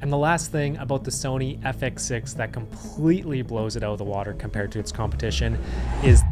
And the last thing about the Sony FX6 that completely blows it out of the water compared to its competition is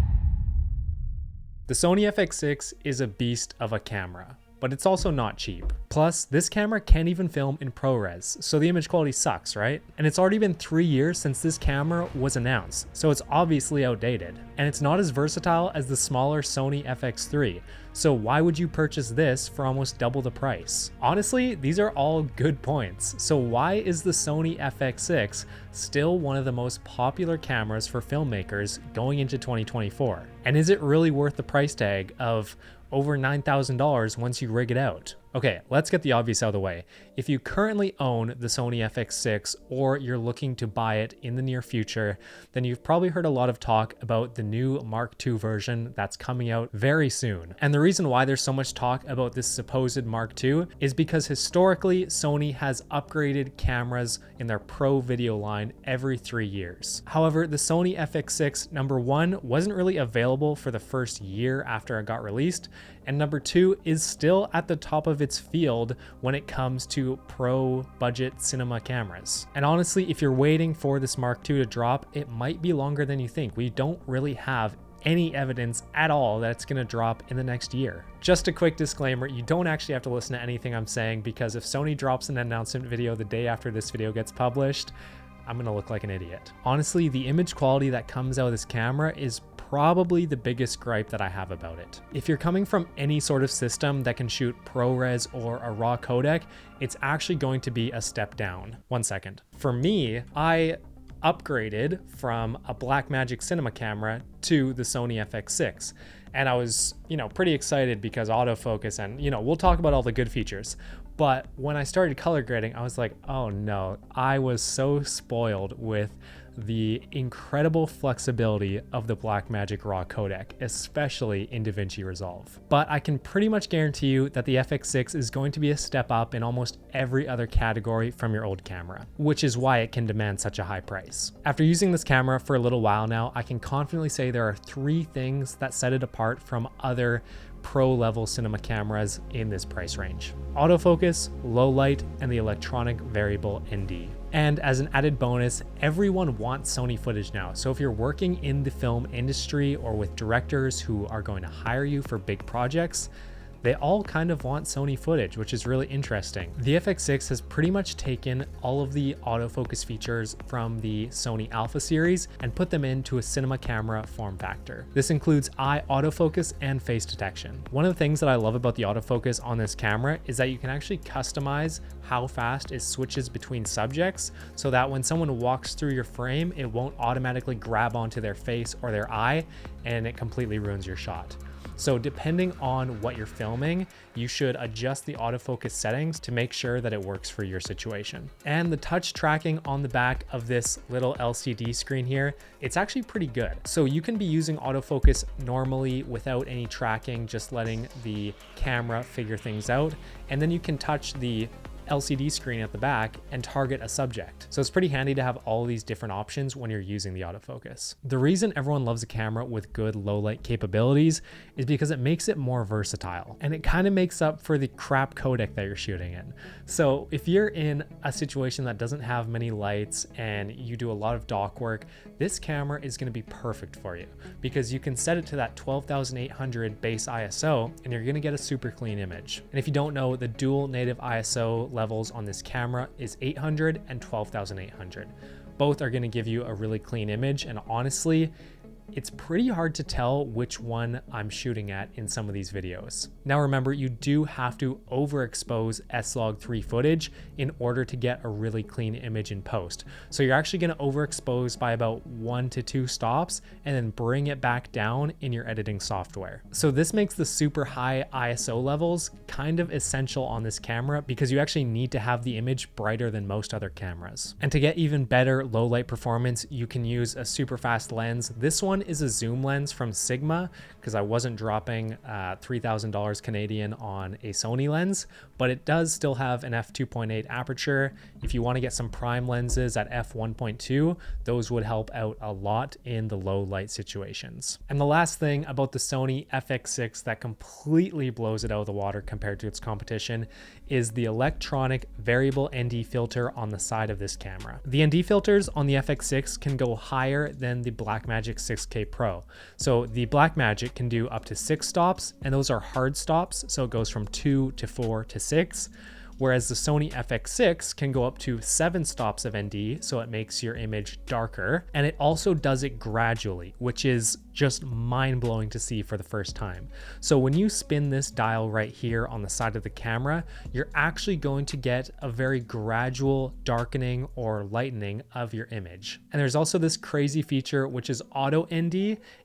the Sony FX6 is a beast of a camera, but it's also not cheap. Plus, this camera can't even film in ProRes, so the image quality sucks, right? And it's already been 3 years since this camera was announced, so it's obviously outdated. And it's not as versatile as the smaller Sony FX3, so why would you purchase this for almost double the price? Honestly, these are all good points. So why is the Sony FX6 still one of the most popular cameras for filmmakers going into 2024? And is it really worth the price tag of over $9,000 once you rig it out? Okay, let's get the obvious out of the way. If you currently own the Sony FX6 or you're looking to buy it in the near future, then you've probably heard a lot of talk about the new Mark II version that's coming out very soon. And the reason why there's so much talk about this supposed Mark II is because historically Sony has upgraded cameras in their Pro video line every 3 years. However, the Sony FX6 number one wasn't really available for the first year after it got released, and number two is still at the top of its field when it comes to pro budget cinema cameras. And honestly, if you're waiting for this Mark II to drop, it might be longer than you think. We don't really have any evidence at all that it's going to drop in the next year. Just a quick disclaimer, you don't actually have to listen to anything I'm saying, because if Sony drops an announcement video the day after this video gets published, I'm gonna look like an idiot. Honestly, the image quality that comes out of this camera is probably the biggest gripe that I have about it. If you're coming from any sort of system that can shoot ProRes or a RAW codec, it's actually going to be a step down. 1 second. For me, I upgraded from a Blackmagic cinema camera to the Sony FX6. And I was, pretty excited because autofocus and, we'll talk about all the good features. But when I started color grading, I was like, oh no, I was so spoiled with the incredible flexibility of the Blackmagic RAW codec, especially in DaVinci Resolve. But I can pretty much guarantee you that the FX6 is going to be a step up in almost every other category from your old camera, which is why it can demand such a high price. After using this camera for a little while now, I can confidently say there are 3 things that set it apart from other pro level cinema cameras in this price range: autofocus, low light, and the electronic variable ND. And as an added bonus, everyone wants Sony footage now. So if you're working in the film industry or with directors who are going to hire you for big projects, they all kind of want Sony footage, which is really interesting. The FX6 has pretty much taken all of the autofocus features from the Sony Alpha series and put them into a cinema camera form factor. This includes eye autofocus and face detection. One of the things that I love about the autofocus on this camera is that you can actually customize how fast it switches between subjects, so that when someone walks through your frame, it won't automatically grab onto their face or their eye and it completely ruins your shot. So depending on what you're filming, you should adjust the autofocus settings to make sure that it works for your situation. And the touch tracking on the back of this little LCD screen here, it's actually pretty good. So you can be using autofocus normally without any tracking, just letting the camera figure things out. And then you can touch the LCD screen at the back and target a subject. So it's pretty handy to have all these different options when you're using the autofocus. The reason everyone loves a camera with good low light capabilities is because it makes it more versatile, and it kind of makes up for the crap codec that you're shooting in. So if you're in a situation that doesn't have many lights and you do a lot of dock work, this camera is going to be perfect for you because you can set it to that 12,800 base ISO and you're going to get a super clean image. And if you don't know, the dual native ISO levels on this camera is 800 and 12,800. Both are going to give you a really clean image, and honestly, it's pretty hard to tell which one I'm shooting at in some of these videos. Now remember, you do have to overexpose S-Log3 footage in order to get a really clean image in post. So you're actually going to overexpose by about 1 to 2 stops and then bring it back down in your editing software. So this makes the super high ISO levels kind of essential on this camera because you actually need to have the image brighter than most other cameras. And to get even better low light performance, you can use a super fast lens. This one is a zoom lens from Sigma because I wasn't dropping $3,000 Canadian on a Sony lens, but it does still have an f2.8 aperture. If you want to get some prime lenses at f1.2, those would help out a lot in the low light situations. And the last thing about the Sony FX6 that completely blows it out of the water compared to its competition is the electronic variable ND filter on the side of this camera. The ND filters on the FX6 can go higher than the Blackmagic 6K Pro. So the Blackmagic can do up to 6 stops, and those are hard stops, so it goes from 2 to 4 to 6. Whereas the Sony FX6 can go up to 7 stops of ND, so it makes your image darker, and it also does it gradually, which is just mind-blowing to see for the first time. So when you spin this dial right here on the side of the camera, you're actually going to get a very gradual darkening or lightening of your image. And there's also this crazy feature, which is auto ND,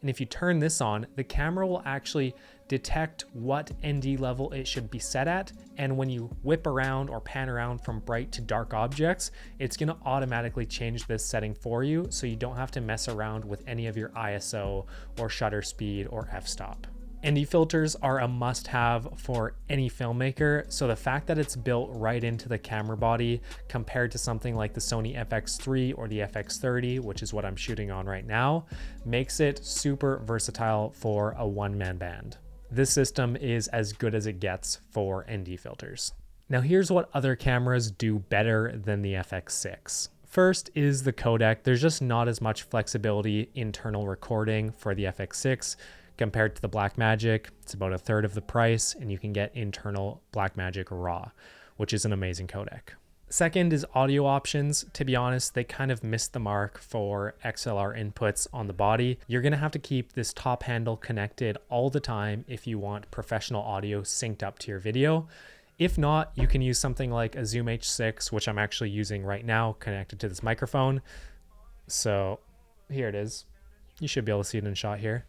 and if you turn this on, the camera will actually detect what ND level it should be set at, and when you whip around or pan around from bright to dark objects, it's going to automatically change this setting for you, so you don't have to mess around with any of your ISO or shutter speed or f-stop. ND filters are a must-have for any filmmaker, so the fact that it's built right into the camera body compared to something like the Sony FX3 or the FX30, which is what I'm shooting on right now, makes it super versatile for a one-man band. This system is as good as it gets for ND filters. Now here's what other cameras do better than the FX6. First is the codec. There's just not as much flexibility internal recording for the FX6 compared to the Blackmagic. It's about a third of the price, and you can get internal Blackmagic RAW, which is an amazing codec. Second is audio options. To be honest, they kind of missed the mark for XLR inputs on the body. You're gonna have to keep this top handle connected all the time if you want professional audio synced up to your video. If not, you can use something like a Zoom H6, which I'm actually using right now, connected to this microphone. So here it is. You should be able to see it in shot here.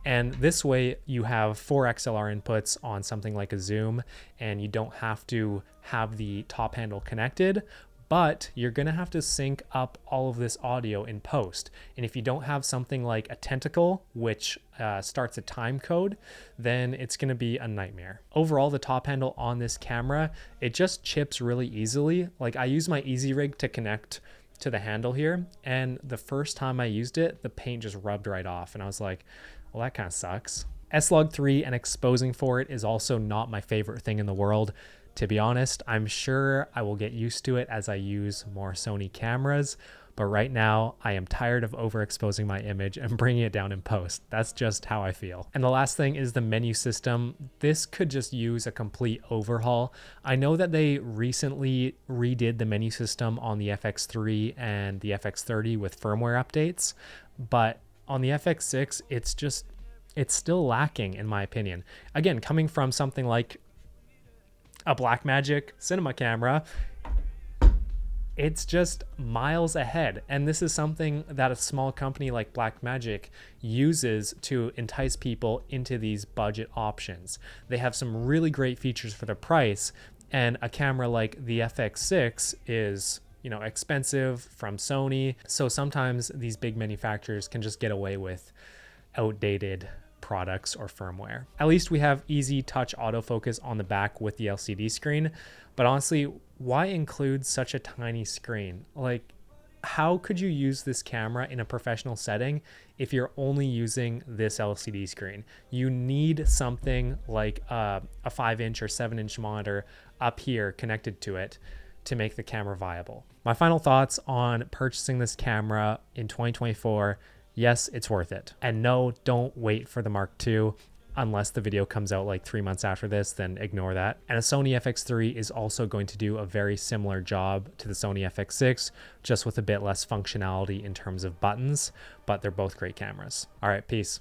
And this way you have 4 XLR inputs on something like a Zoom, and you don't have to have the top handle connected, but you're gonna have to sync up all of this audio in post. And if you don't have something like a tentacle, which starts a time code, then it's gonna be a nightmare. Overall, the top handle on this camera, it just chips really easily. Like I use my Easy Rig to connect to the handle here, and the first time I used it, the paint just rubbed right off, and I was like, well, that kind of sucks. S-Log3 and exposing for it is also not my favorite thing in the world. To be honest, I'm sure I will get used to it as I use more Sony cameras, but right now I am tired of overexposing my image and bringing it down in post. That's just how I feel. And the last thing is the menu system. This could just use a complete overhaul. I know that they recently redid the menu system on the FX3 and the FX30 with firmware updates, but on the FX6, it's still lacking in my opinion. Again, coming from something like a Blackmagic cinema camera, it's just miles ahead. And this is something that a small company like Blackmagic uses to entice people into these budget options. They have some really great features for the price, and a camera like the FX6 is, you know, expensive from Sony. So sometimes these big manufacturers can just get away with outdated products or firmware. At least we have easy touch autofocus on the back with the LCD screen, but honestly, why include such a tiny screen? Like, how could you use this camera in a professional setting if you're only using this LCD screen? You need something like a 5-inch or 7-inch monitor up here connected to it to make the camera viable. My final thoughts on purchasing this camera in 2024: yes, it's worth it. And no, don't wait for the Mark II. Unless the video comes out like 3 months after this, then ignore that. And a Sony FX3 is also going to do a very similar job to the Sony FX6, just with a bit less functionality in terms of buttons, but they're both great cameras. All right, peace.